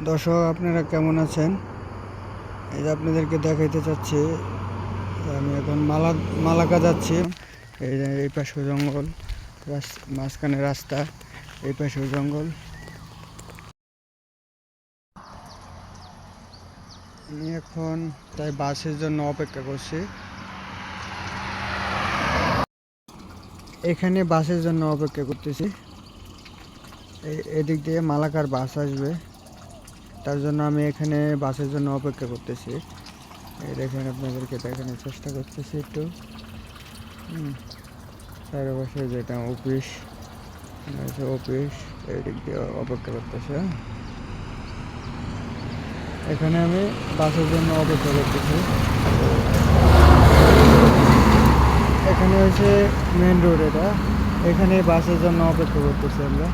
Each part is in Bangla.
দর্শক, আপনারা কেমন আছেন? এই যে আপনাদেরকে দেখাইতে চাচ্ছি, আমি এখন মালাকা যাচ্ছি। এই যে এই পাশে জঙ্গল, মাঝখানে রাস্তা, এই পাশে জঙ্গল। আমি এখন তাই বাসের জন্য অপেক্ষা করছি। এখানে বাসের জন্য অপেক্ষা করতেছি। এদিক দিয়ে মালাকার বাস আসবে, তার জন্য আমি এখানে বাসের জন্য অপেক্ষা করতেছি। এই দেখেন, আপনাদেরকে দেখানোর চেষ্টা করতেছি একটু। চারপাশে যেটা অফিস, অফিস এই দিক দিয়ে অপেক্ষা করতেছে। এখানে আমি বাসের জন্য অপেক্ষা করতেছি। এখানে হচ্ছে মেন রোড, এটা এখানে বাসের জন্য অপেক্ষা করতেছি আমরা।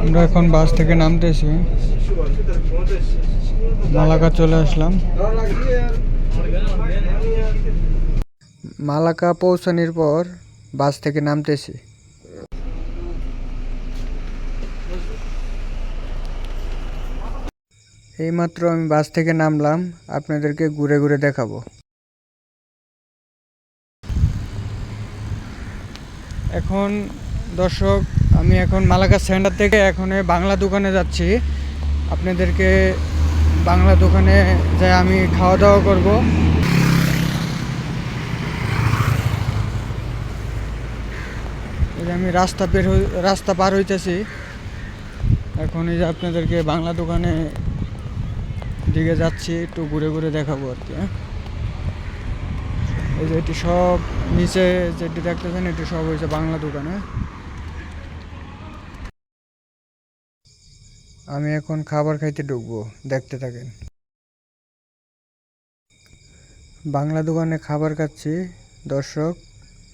আমরা এখন বাস থেকে নামতেছি, মালাকা চলে আসলাম। মালাকা পৌঁছানোর পর বাস থেকে নামতেছি। এইমাত্র আমি বাস থেকে নামলাম, আপনাদেরকে ঘুরে ঘুরে দেখাবো। এখন দর্শক, আমি এখন মালাকা সেন্টার থেকে এখন বাংলা দোকানে যাচ্ছি। আপনাদেরকে বাংলা দোকানে যাই আমি খাওয়া দাওয়া করব। এই যে আমি রাস্তা পার হইতেছি এখন। এই যে আপনাদেরকে বাংলা দোকানে দিকে যাচ্ছি, একটু ঘুরে ঘুরে দেখাবো আর কি। এই যে এটি সব নিচে যেটি দেখতেছেন, এটি সব হয়েছে বাংলা দোকানে। আমি এখন খাবার খাইতে ঢুকবো, দেখতে থাকেন। বাংলা দোকানে খাবার খাচ্ছি দর্শক।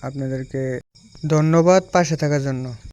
আপনাদেরকে ধন্যবাদ পাশে থাকার জন্য।